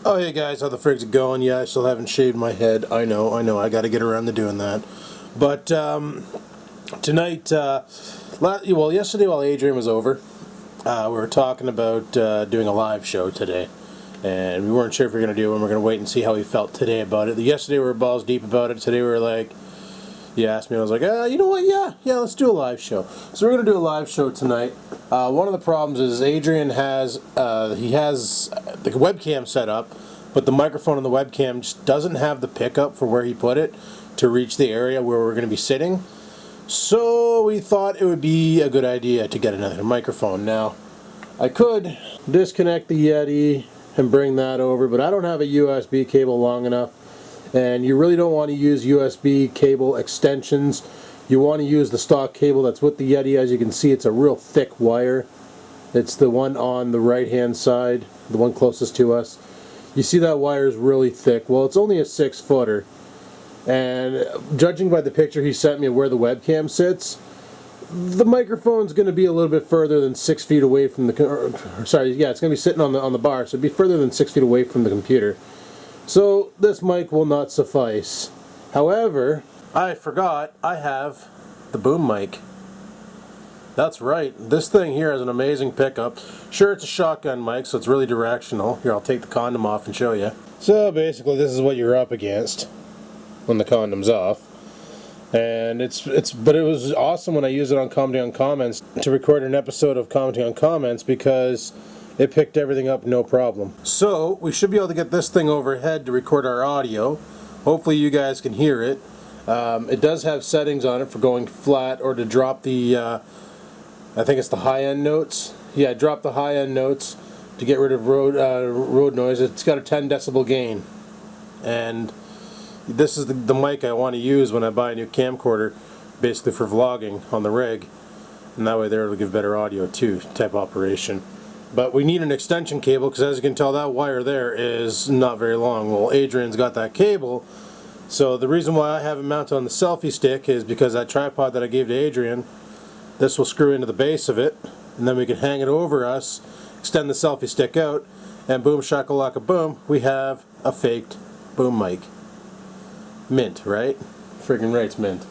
Oh hey guys, how the frig's it going? Yeah, I still haven't shaved my head. I know, I gotta get around to doing that. But tonight, well yesterday while Adrian was over, we were talking about doing a live show today. And we weren't sure if we were going to do it, and we're going to wait and see how he felt today about it. Yesterday we were balls deep about it. Today we were like, he asked me, I was like, you know what, yeah, let's do a live show. So we're going to do a live show tonight. One of the problems is Adrian has, he has the webcam set up, but the microphone on the webcam just doesn't have the pickup for where he put it to reach the area where we're going to be sitting. So we thought it would be a good idea to get another microphone. Now, I could disconnect the Yeti and bring that over, but I don't have a USB cable long enough, and you really don't want to use USB cable extensions. You want to use the stock cable that's with the Yeti. As you can see, it's a real thick wire. It's the one on the right hand side, the one closest to us. You see that wire is really thick. Well, it's only a 6-footer, and judging by the picture he sent me of where the webcam sits, the microphone's going to be a little bit further than 6 feet away from the, sorry, yeah, it's going to be sitting on the bar, so it'd be further than 6 feet away from the computer. So this mic will not suffice. However, I forgot I have the boom mic. That's right, this thing here has an amazing pickup. Sure, it's a shotgun mic, so it's really directional. Here, I'll take the condom off and show you. So basically, this is what you're up against when the condom's off. And but it was awesome when I used it on Commenting on Comments to record an episode of Commenting on Comments because it picked everything up no problem. So we should be able to get this thing overhead to record our audio. Hopefully you guys can hear it. It does have settings on it for going flat or to drop the, I think it's the high-end notes. Yeah, drop the high-end notes to get rid of road noise. It's got a 10 decibel gain. And this is the mic I want to use when I buy a new camcorder, basically for vlogging on the rig, and that way there it'll give better audio too, type operation. But we need an extension cable because, as you can tell, that wire there is not very long. Well, Adrian's got that cable, so the reason why I have it mounted on the selfie stick is because that tripod that I gave to Adrian, this will screw into the base of it, and then we can hang it over us, extend the selfie stick out, and boom shakalaka boom, we have a faked boom mic. Mint, right? Friggin' right, it's mint.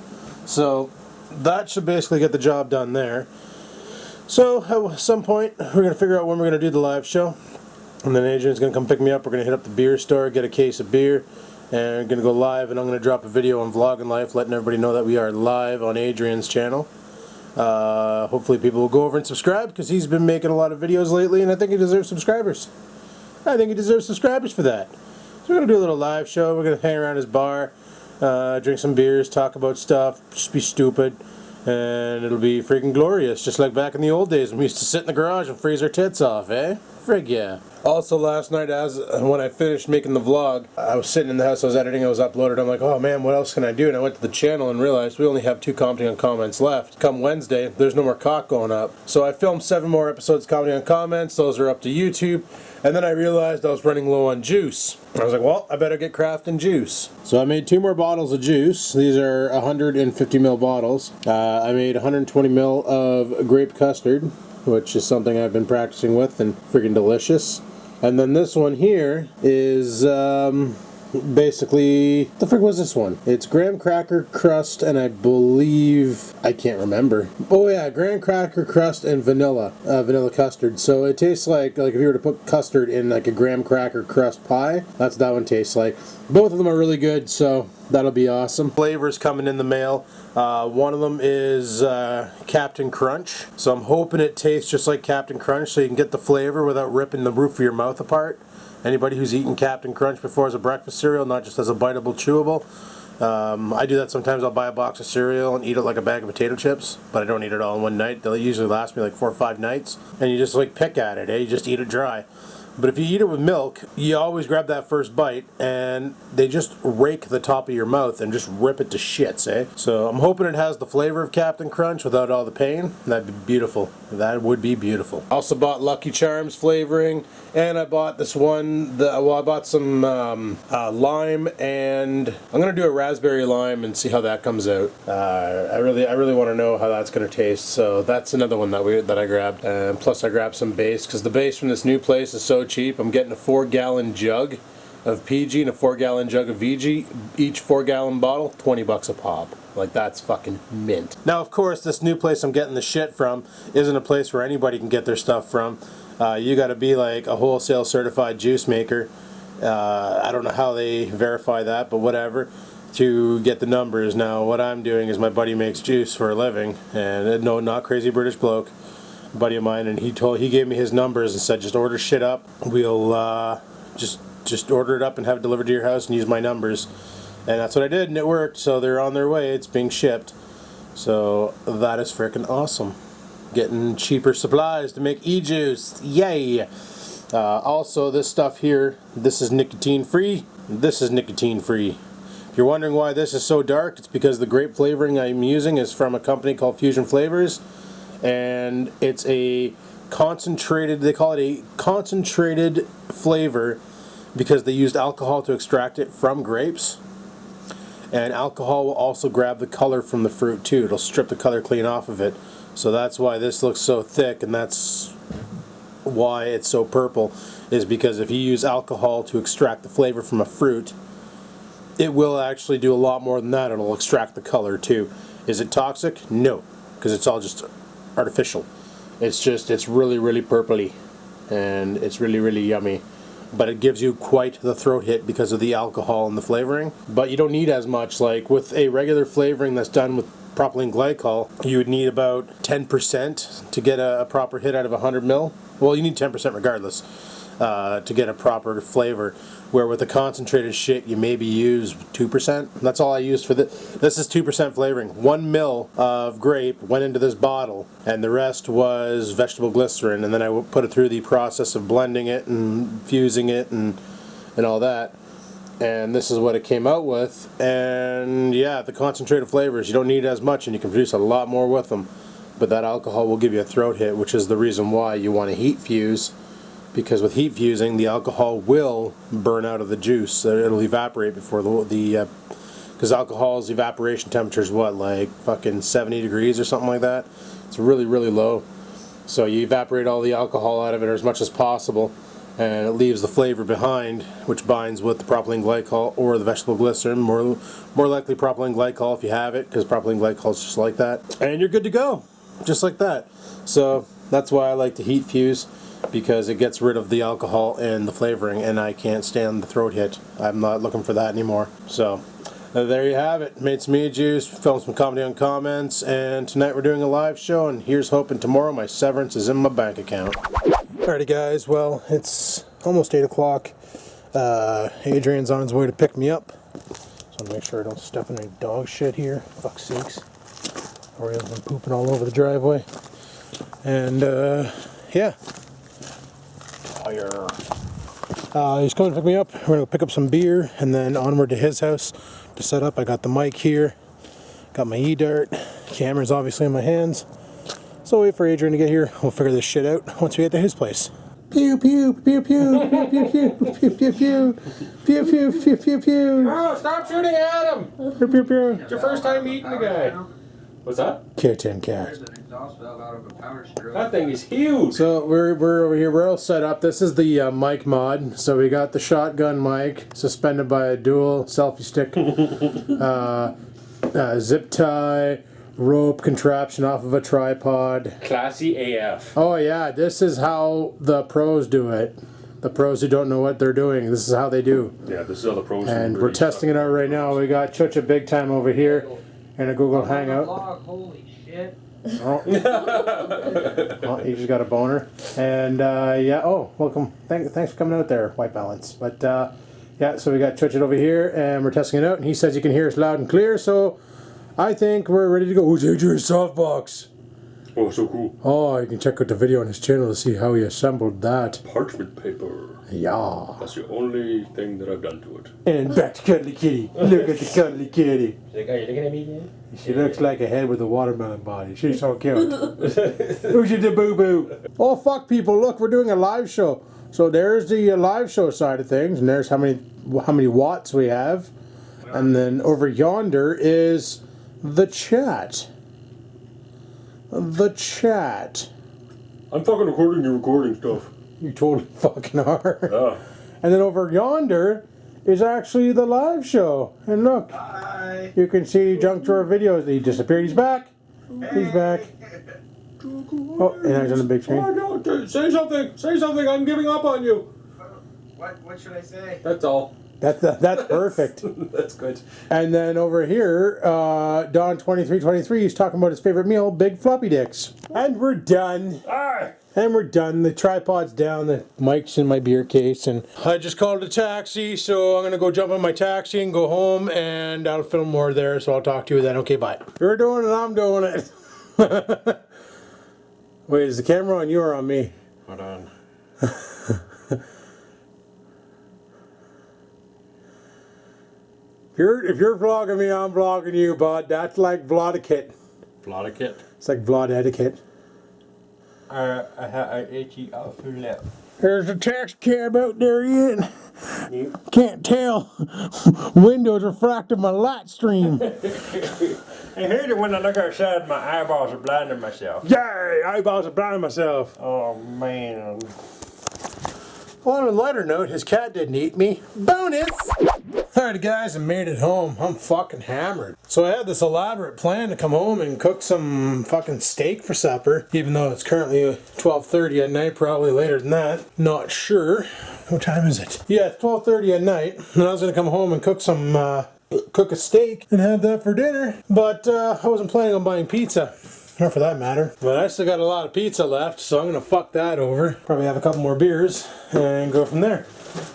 So that should basically get the job done there. So at some point we're going to figure out when we're going to do the live show, and then Adrian's going to come pick me up. We're going to hit up the beer store, get a case of beer, and we're going to go live, and I'm going to drop a video on Vloggin Life letting everybody know that we are live on Adrian's channel. Hopefully people will go over and subscribe because he's been making a lot of videos lately, and I think he deserves subscribers. I think he deserves subscribers for that. So we're going to do a little live show. We're going to hang around his bar, drink some beers, talk about stuff, just be stupid, and it'll be freaking glorious, just like back in the old days when we used to sit in the garage and freeze our tits off, eh? Frig yeah. Also last night, when I finished making the vlog, I was sitting in the house, I was editing, I was uploaded, I'm like, oh man, what else can I do? And I went to the channel and realized we only have 2 Commenting on Comments left. Come Wednesday, there's no more cock going up. So I filmed 7 more episodes Commenting on Comments, those are up to YouTube. And then I realized I was running low on juice. I was like, well, I better get crafting juice. So I made 2 more bottles of juice. These are 150 ml bottles. I made 120 ml of grape custard, which is something I've been practicing with and freaking delicious. And then this one here is basically, what the frick was this one? It's graham cracker crust and I believe, I can't remember. Oh yeah, graham cracker crust and vanilla custard. So it tastes like if you were to put custard in like a graham cracker crust pie, that's what that one tastes like. Both of them are really good, so that'll be awesome. Flavors coming in the mail. One of them is Captain Crunch. So I'm hoping it tastes just like Captain Crunch so you can get the flavor without ripping the roof of your mouth apart. Anybody who's eaten Captain Crunch before as a breakfast cereal, not just as a biteable, chewable. I do that sometimes. I'll buy a box of cereal and eat it like a bag of potato chips, but I don't eat it all in one night. They'll usually last me like 4 or 5 nights, and you just like pick at it, eh? You just eat it dry. But if you eat it with milk, you always grab that first bite, and they just rake the top of your mouth and just rip it to shits, eh? So I'm hoping it has the flavor of Captain Crunch without all the pain. That'd be beautiful. That would be beautiful. Also bought Lucky Charms flavoring, and I bought this one, I bought some lime, and I'm gonna do a raspberry lime and see how that comes out. I really want to know how that's gonna taste, so that's another one that I grabbed. And plus I grabbed some base, because the base from this new place is so so cheap. I'm getting a 4-gallon jug of PG and a 4-gallon jug of VG. Each 4-gallon bottle, 20 bucks a pop. Like, that's fucking mint. Now, of course, this new place I'm getting the shit from isn't a place where anybody can get their stuff from. You gotta be like a wholesale certified juice maker. I don't know how they verify that, but whatever, to get the numbers. Now, what I'm doing is my buddy makes juice for a living, and no, not crazy British bloke, a buddy of mine, and he gave me his numbers and said, just order shit up. We'll just order it up and have it delivered to your house and use my numbers. And that's what I did, and it worked. So they're on their way. It's being shipped. So that is freaking awesome. Getting cheaper supplies to make e-juice. Yay! Also, this stuff here, this is nicotine free. This is nicotine free. If you're wondering why this is so dark, it's because the grape flavoring I'm using is from a company called Fusion Flavors, and it's a concentrated, they call it a concentrated flavor because they used alcohol to extract it from grapes. And alcohol will also grab the color from the fruit too. It'll strip the color clean off of it. So that's why this looks so thick, and that's why it's so purple, is because if you use alcohol to extract the flavor from a fruit, it will actually do a lot more than that. It'll extract the color too. Is it toxic? No, because it's all just artificial. It's really, really purpley, and it's really, really yummy. But it gives you quite the throat hit because of the alcohol and the flavoring. But you don't need as much. Like with a regular flavoring that's done with propylene glycol, you would need about 10% to get a proper hit out of 100 ml. Well, you need 10% regardless to get a proper flavor. Where with the concentrated shit, you maybe use 2%. That's all I used for this. This is 2% flavoring. 1 ml of grape went into this bottle, and the rest was vegetable glycerin. And then I put it through the process of blending it and fusing it and all that. And this is what it came out with. And yeah, the concentrated flavors, you don't need as much, and you can produce a lot more with them. But that alcohol will give you a throat hit, which is the reason why you want to heat fuse. Because with heat fusing, the alcohol will burn out of the juice. It'll evaporate before because alcohol's evaporation temperature is what, like fucking 70 degrees or something like that. It's really, really low. So you evaporate all the alcohol out of it, or as much as possible, and it leaves the flavor behind, which binds with the propylene glycol or the vegetable glycerin. More likely propylene glycol if you have it, because propylene glycol is just like that. And you're good to go, just like that. So that's why I like to heat fuse, because it gets rid of the alcohol and the flavoring, and I can't stand the throat hit. I'm not looking for that anymore. So there you have it. Made some e-juice, filmed some comedy on comments, and tonight we're doing a live show, and here's hoping tomorrow my severance is in my bank account. Alrighty guys, well, it's almost 8 o'clock. Adrian's on his way to pick me up, so I want to make sure I don't step in any dog shit here. Fuck's sakes. Oriole's been pooping all over the driveway. And yeah. He's coming to pick me up. We're going to pick up some beer and then onward to his house to set up. I got the mic here, got my e-dart, camera's obviously in my hands. So wait for Adrian to get here. We'll figure this shit out once we get to his place. Pew pew pew pew pew pew pew pew pew pew pew pew pew pew pew. Oh, stop shooting at him! Pew pew pew. It's your first time meeting the guy. What's that? Kitten cat. That thing is huge. So we're over here. We're all set up. This is the mic mod. So we got the shotgun mic suspended by a dual selfie stick, zip tie, rope contraption off of a tripod. Classy AF. Oh yeah, this is how the pros do it. The pros who don't know what they're doing, this is how they do. Yeah, this is how the pros. And we're testing it out right now. We got Chucha Big Time over here in a Google Hangout. Holy shit. Oh. Oh, you just got a boner. And yeah, oh, welcome. Thanks for coming out there, White Balance. But yeah, so we got Chucha over here, and we're testing it out, and he says you can hear us loud and clear, so I think we're ready to go. Who's Adrian's softbox? Oh, so cool. Oh, you can check out the video on his channel to see how he assembled that. Parchment paper. Yeah. That's the only thing that I've done to it. And back to Cuddly Kitty. Look at the Cuddly Kitty. Are you looking at me, man? She looks like a head with a watermelon body. She's so cute. Who's your boo-boo? Oh, fuck, people. Look, we're doing a live show. So there's the live show side of things, and there's how many watts we have. And then over yonder is the chat. The chat. I'm fucking recording your recording stuff. You totally fucking are. Oh. And then over yonder is actually the live show. And look, Hi. you can see he jumped to our videos. He disappeared. He's back. He's back. Oh, and now he's on the big screen. Oh, no, say something. Say something. I'm giving up on you. What should I say? That's all. That's perfect. That's good. And then over here, Don2323, he's talking about his favorite meal, big floppy dicks. And we're done. Aye. And we're done. The tripod's down, the mic's in my beer case, and I just called a taxi, so I'm gonna go jump on my taxi and go home, and I'll film more there, so I'll talk to you then. Okay, bye. You're doing it, I'm doing it. Wait, is the camera on you or on me? Hold on. If you're vlogging me, I'm vlogging you, bud. That's like vlodicate. Vlodicate. It's like vlog etiquette. I itchy off your lip. There's a taxi cab out there yet. Can't tell. Windows refracted my light stream. I heard it when I look outside, my eyeballs are blinding myself. Yay! Eyeballs are blinding myself. Oh, man. On a lighter note, his cat didn't eat me. Bonus! Alright guys, I made it home. I'm fucking hammered. So I had this elaborate plan to come home and cook some fucking steak for supper. Even though it's currently 12:30 at night, probably later than that. Not sure. What time is it? Yeah, it's 12:30 at night. And I was gonna come home and cook a steak and have that for dinner. But I wasn't planning on buying pizza. Or for that matter. But I still got a lot of pizza left, so I'm gonna fuck that over. Probably have a couple more beers and go from there.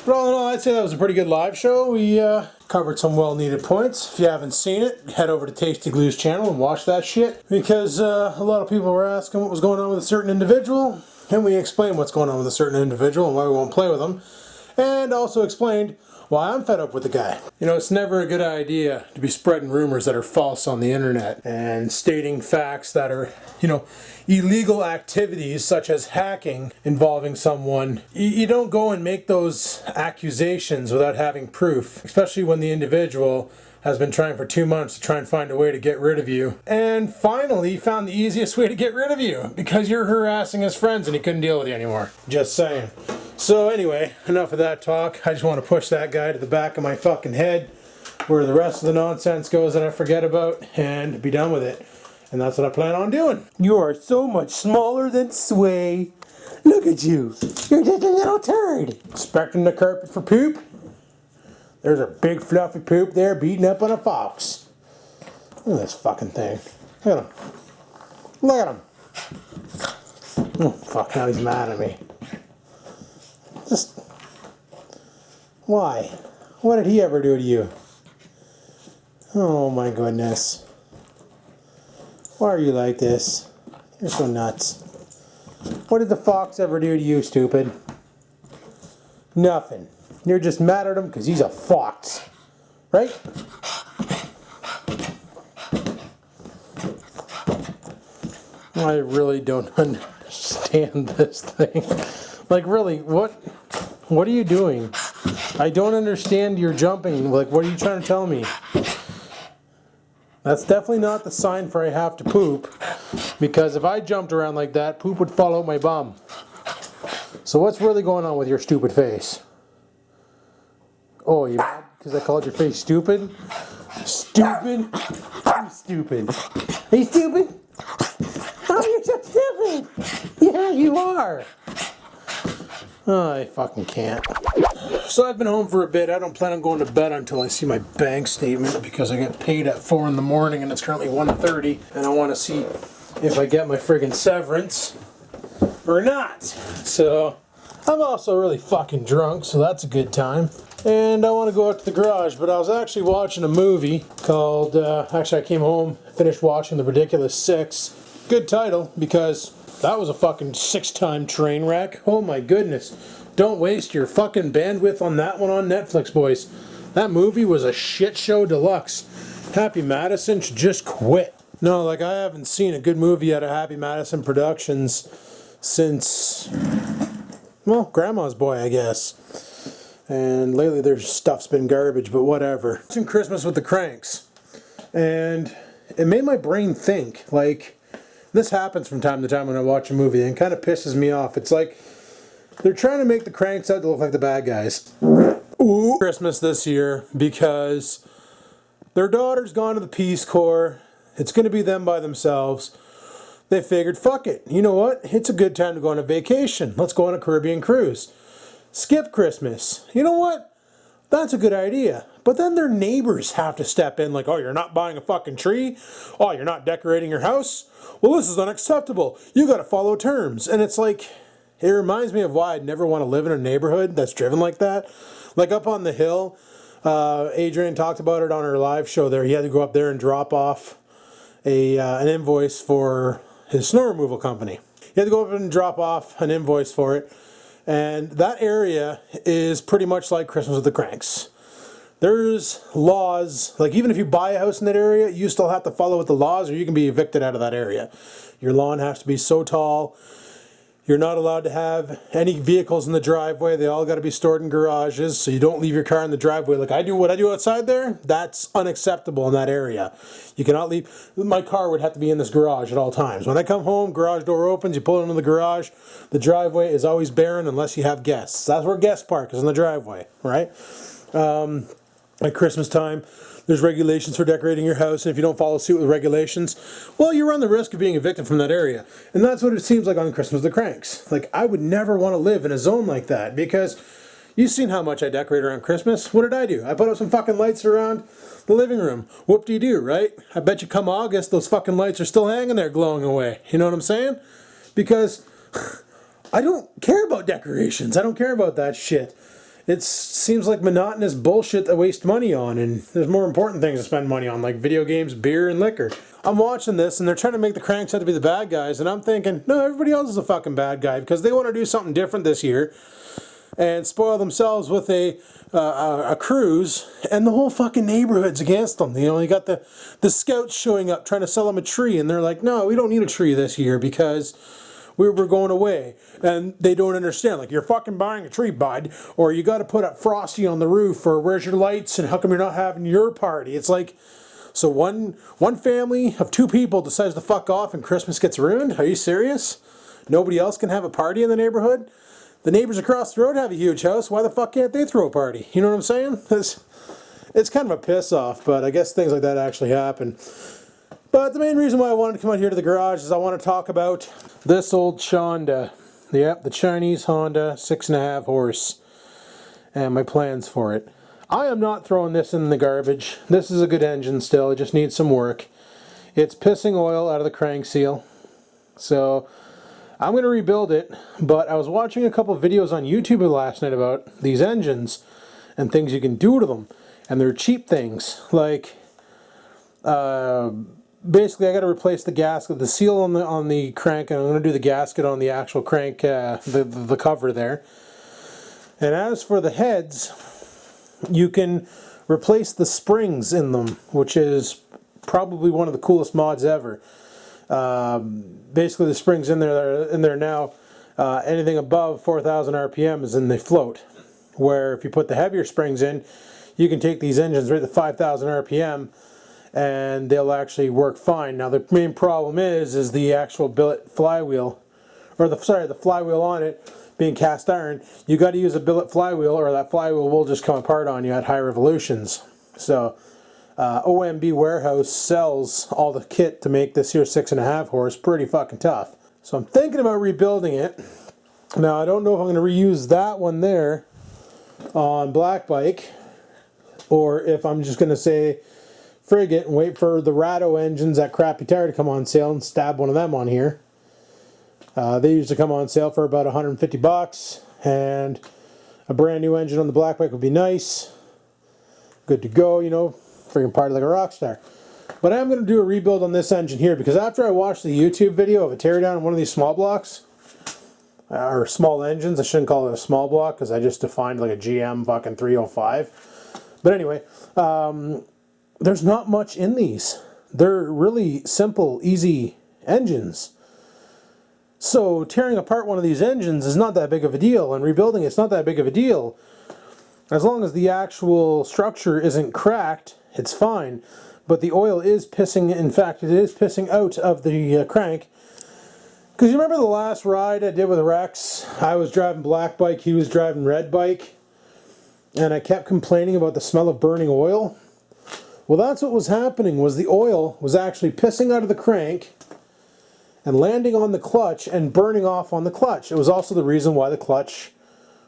But all in all, I'd say that was a pretty good live show. We covered some well-needed points. If you haven't seen it, head over to Tasty Glue's channel and watch that shit. Because a lot of people were asking what was going on with a certain individual. And we explained what's going on with a certain individual and why we won't play with them. And also explained why I'm fed up with the guy. You know, it's never a good idea to be spreading rumors that are false on the internet and stating facts that are, you know, illegal activities such as hacking involving someone. You don't go and make those accusations without having proof, especially when the individual has been trying for 2 months to try and find a way to get rid of you. And finally found the easiest way to get rid of you because you're harassing his friends and he couldn't deal with you anymore. Just saying. So anyway, enough of that talk. I just want to push that guy to the back of my fucking head where the rest of the nonsense goes that I forget about and be done with it. And that's what I plan on doing. You are so much smaller than Sway. Look at you. You're just a little turd. Expecting the carpet for poop? There's a big fluffy poop there beating up on a fox. Look at this fucking thing. Look at him. Look at him. Oh, fuck, now he's mad at me. Just... why? What did he ever do to you? Oh my goodness. Why are you like this? You're so nuts. What did the fox ever do to you, stupid? Nothing. You're just mad at him because he's a fox. Right? I really don't understand this thing. Like, really, what are you doing? I don't understand your jumping. Like, what are you trying to tell me? That's definitely not the sign for I have to poop. Because if I jumped around like that, poop would fall out my bum. So what's really going on with your stupid face? Oh, you mad because I called your face stupid? Stupid? I'm stupid. Are you stupid? Oh, you're so stupid! Yeah, you are! Oh, I fucking can't. So I've been home for a bit. I don't plan on going to bed until I see my bank statement because I get paid at 4 in the morning and it's currently 1:30 and I want to see if I get my friggin' severance or not. So I'm also really fucking drunk, so that's a good time. And I want to go out to the garage, but I was actually watching a movie called, actually I came home, finished watching The Ridiculous Six. Good title, because that was a fucking 6-time train wreck. Oh my goodness. Don't waste your fucking bandwidth on that one on Netflix, boys. That movie was a shit show deluxe. Happy Madison should just quit. No, like I haven't seen a good movie out of Happy Madison Productions since, well, Grandma's Boy, I guess. And lately their stuff's been garbage, but whatever. Watching Christmas with the Cranks. And it made my brain think, like, this happens from time to time when I watch a movie and it kind of pisses me off. It's like, They're trying to make the cranks out to look like the bad guys. Ooh, Christmas this year because their daughter's gone to the Peace Corps. It's going to be them by themselves. They figured, fuck it. You know what? It's a good time to go on a vacation. Let's go on a Caribbean cruise. Skip Christmas. You know what? That's a good idea. But then their neighbors have to step in like, oh, you're not buying a fucking tree? Oh, you're not decorating your house? Well, this is unacceptable. You got to follow terms. And it's like, it reminds me of why I'd never want to live in a neighborhood that's driven like that. Like up on the hill, Adrian talked about it on her live show there. He had to go up there and drop off an invoice for his snow removal company. He had to go up and drop off an invoice for it. And that area is pretty much like Christmas with the Cranks. There's laws, like even if you buy a house in that area, you still have to follow with the laws or you can be evicted out of that area. Your lawn has to be so tall. You're not allowed to have any vehicles in the driveway. They all got to be stored in garages, so you don't leave your car in the driveway. Like I do, what I do outside there, that's unacceptable in that area. You cannot leave. My car would have to be in this garage at all times. When I come home, garage door opens, you pull into the garage. The driveway is always barren unless you have guests. That's where guest park is, in the driveway, right? At Christmas time, there's regulations for decorating your house, and if you don't follow suit with regulations, well, you run the risk of being evicted from that area. And that's what it seems like on Christmas with the Cranks. Like, I would never want to live in a zone like that, because you've seen how much I decorate around Christmas. What did I do? I put up some fucking lights around the living room. Whoop-de-doo, right? I bet you come August, those fucking lights are still hanging there glowing away. You know what I'm saying? Because I don't care about decorations. I don't care about that shit. It seems like monotonous bullshit that waste money on, and there's more important things to spend money on, like video games, beer, and liquor. I'm watching this, and they're trying to make the Cranks out to be the bad guys, and I'm thinking, no, everybody else is a fucking bad guy, because they want to do something different this year, and spoil themselves with a cruise, and the whole fucking neighborhood's against them. You know, you got the scouts showing up, trying to sell them a tree, and they're like, no, we don't need a tree this year, because we're going away. And they don't understand, like, you're fucking buying a tree, bud, or you got to put up Frosty on the roof, or where's your lights, and how come you're not having your party? It's like, so one family of 2 people decides to fuck off and Christmas gets ruined? Are you serious? Nobody else can have a party in the neighborhood? The neighbors across the road have a huge house. Why the fuck can't they throw a party? You know what I'm saying? It's kind of a piss off, but I guess things like that actually happen. But the main reason why I wanted to come out here to the garage is I want to talk about this old Honda. Yep, the Chinese Honda 6.5 horse. And my plans for it. I am not throwing this in the garbage. This is a good engine still. It just needs some work. It's pissing oil out of the crank seal. So I'm going to rebuild it. But I was watching a couple videos on YouTube last night about these engines and things you can do to them. And they're cheap things. Like, basically, I got to replace the gasket, the seal on the crank, and I'm going to do the gasket on the actual crank, the cover there. And as for the heads, you can replace the springs in them, which is probably one of the coolest mods ever. Basically, the springs in there now, anything above 4,000 RPMs, and they float. Where if you put the heavier springs in, you can take these engines right to 5,000 RPM. And they'll actually work fine. Now the main problem is the actual billet flywheel, or the flywheel on it being cast iron. You got to use a billet flywheel, or that flywheel will just come apart on you at high revolutions. So OMB Warehouse sells all the kit to make this here 6.5 horse pretty fucking tough. So I'm thinking about rebuilding it. Now I don't know if I'm going to reuse that one there on Black Bike, or if I'm just going to say frig it and wait for the Ratto engines, that crappy tire, to come on sale and stab one of them on here. They usually come on sale for about 150 bucks, and a brand new engine on the Black Bike would be nice. Good to go, you know, friggin' party like a rock star. But I am going to do a rebuild on this engine here, because after I watched the YouTube video of a teardown on one of these small blocks, or small engines, I shouldn't call it a small block, because I just defined like a GM fucking 305. But anyway, there's not much in these. They're really simple, easy engines. So tearing apart one of these engines is not that big of a deal, and rebuilding it's not that big of a deal. As long as the actual structure isn't cracked, it's fine. But the oil is pissing, in fact, it is pissing out of the crank. Because you remember the last ride I did with Rex? I was driving black bike, he was driving red bike. And I kept complaining about the smell of burning oil. Well, that's what was happening, was the oil was actually pissing out of the crank and landing on the clutch and burning off on the clutch. It was also the reason why the clutch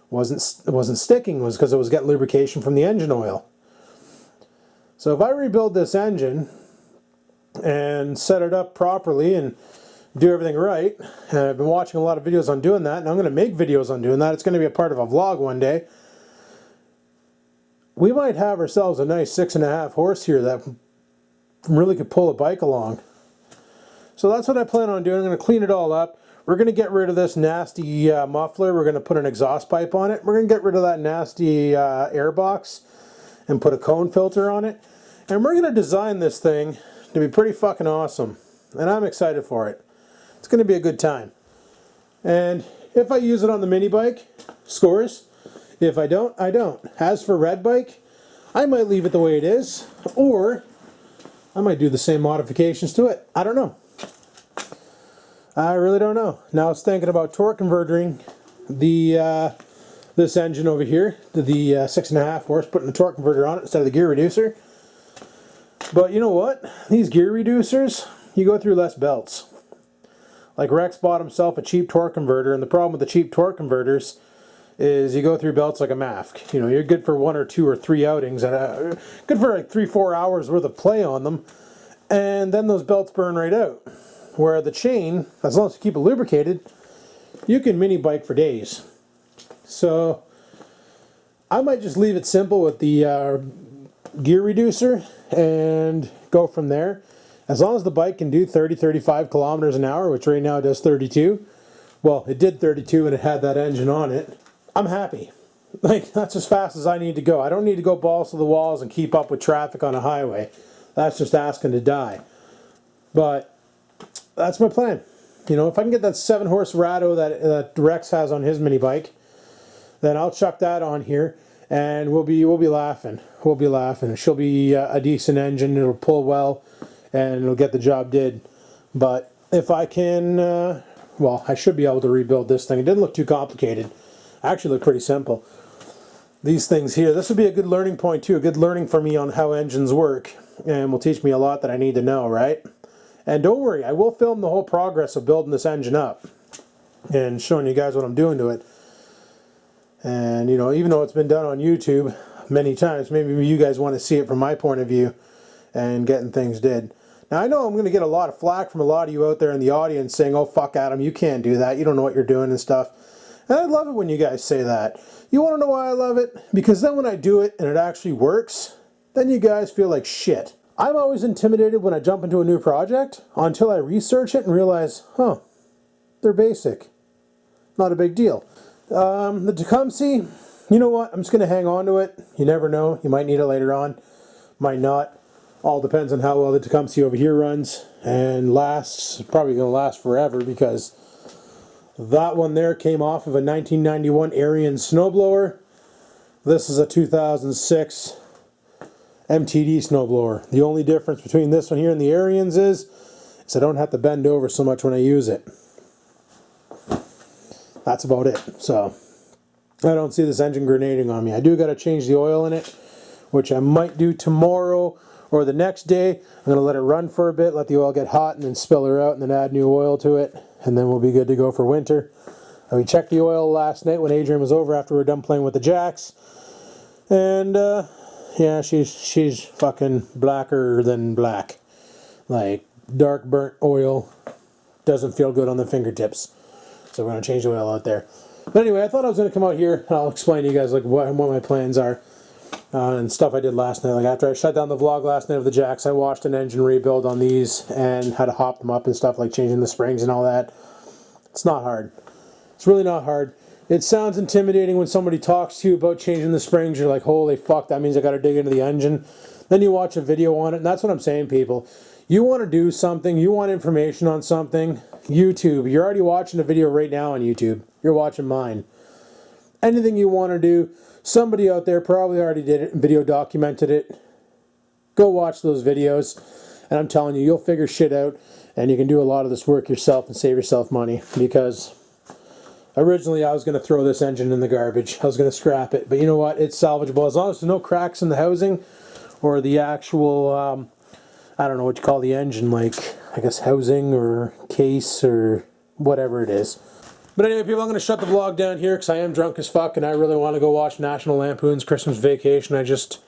wasn't sticking, was because it was getting lubrication from the engine oil. So if I rebuild this engine and set it up properly and do everything right, and I've been watching a lot of videos on doing that, and I'm going to make videos on doing that, it's going to be a part of a vlog one day, we might have ourselves a nice 6.5 horse here that really could pull a bike along. So that's what I plan on doing. I'm going to clean it all up. We're going to get rid of this nasty muffler. We're going to put an exhaust pipe on it. We're going to get rid of that nasty air box and put a cone filter on it. And we're going to design this thing to be pretty fucking awesome. And I'm excited for it. It's going to be a good time. And if I use it on the mini bike, scores. If I don't, I don't. As for red bike, I might leave it the way it is, or I might do the same modifications to it. I don't know. I really don't know. Now I was thinking about torque converting this engine over here to the 6.5 horse, putting a torque converter on it instead of the gear reducer. But you know what? These gear reducers, you go through less belts. Like Rex bought himself a cheap torque converter, and the problem with the cheap torque converters is you go through belts like a mask. You know, you're good for 1 or 2 or 3 outings, and good for like 3-4 hours worth of play on them, and then those belts burn right out. Where the chain, as long as you keep it lubricated, you can mini bike for days. So I might just leave it simple with the gear reducer and go from there. As long as the bike can do 30-35 kilometers an hour, which right now it does 32. Well, it did 32 and it had that engine on it. I'm happy. Like, that's as fast as I need to go. I don't need to go balls to the walls and keep up with traffic on a highway. That's just asking to die. But that's my plan. You know, if I can get that 7-horse Rado that Rex has on his mini bike, then I'll chuck that on here, and we'll be laughing. We'll be laughing. She'll be a decent engine. It'll pull well, and it'll get the job did. But if I can, well, I should be able to rebuild this thing. It didn't look too complicated. Actually looked pretty simple. These things here, this would be a good learning point too, a good learning for me on how engines work, and will teach me a lot that I need to know, right? And don't worry, I will film the whole progress of building this engine up and showing you guys what I'm doing to it. And you know, even though it's been done on YouTube many times, maybe you guys want to see it from my point of view and getting things did. Now I know I'm going to get a lot of flack from a lot of you out there in the audience saying, oh fuck Adam, you can't do that, you don't know what you're doing and stuff. And I love it when you guys say that. You want to know why I love it? Because then when I do it and it actually works, then you guys feel like shit. I'm always intimidated when I jump into a new project until I research it and realize, huh, they're basic. Not a big deal. The Tecumseh, you know what? I'm just going to hang on to it. You never know. You might need it later on. Might not. All depends on how well the Tecumseh over here runs and lasts. It's probably going to last forever because that one there came off of a 1991 Arian snowblower. This is a 2006 MTD snowblower. The only difference between this one here and the Arians is I don't have to bend over so much when I use it. That's about it. So I don't see this engine grenading on me. I do got to change the oil in it, which I might do tomorrow or the next day. I'm going to let it run for a bit, let the oil get hot, and then spill her out and then add new oil to it. And then we'll be good to go for winter. And we checked the oil last night when Adrian was over after we were done playing with the jacks. And yeah, she's fucking blacker than black. Like dark burnt oil. Doesn't feel good on the fingertips. So we're going to change the oil out there. But anyway, I thought I was going to come out here and I'll explain to you guys like what my plans are. And stuff I did last night. Like after I shut down the vlog last night of the jacks, I watched an engine rebuild on these and how to hop them up and stuff, like changing the springs and all that. It's not hard. It's really not hard. It sounds intimidating when somebody talks to you about changing the springs. You're like, holy fuck, that means I got to dig into the engine. Then you watch a video on it, and that's what I'm saying, people. You want to do something, you want information on something, YouTube. You're already watching a video right now on YouTube. You're watching mine. Anything you want to do, somebody out there probably already did it and video documented it. Go watch those videos, and I'm telling you, you'll figure shit out. And you can do a lot of this work yourself and save yourself money, because originally I was going to throw this engine in the garbage. I was going to scrap it. But you know what? It's salvageable. As long as there's no cracks in the housing or the actual, I don't know what you call the engine, like, I guess housing or case or whatever it is. But anyway, people, I'm going to shut the vlog down here because I am drunk as fuck and I really want to go watch National Lampoon's Christmas Vacation. I just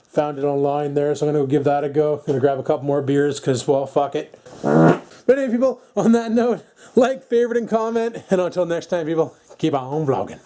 found it online there, so I'm going to go give that a go. I'm going to grab a couple more beers because, well, fuck it. But anyway, people, on that note, like, favorite, and comment. And until next time, people, keep on vlogging.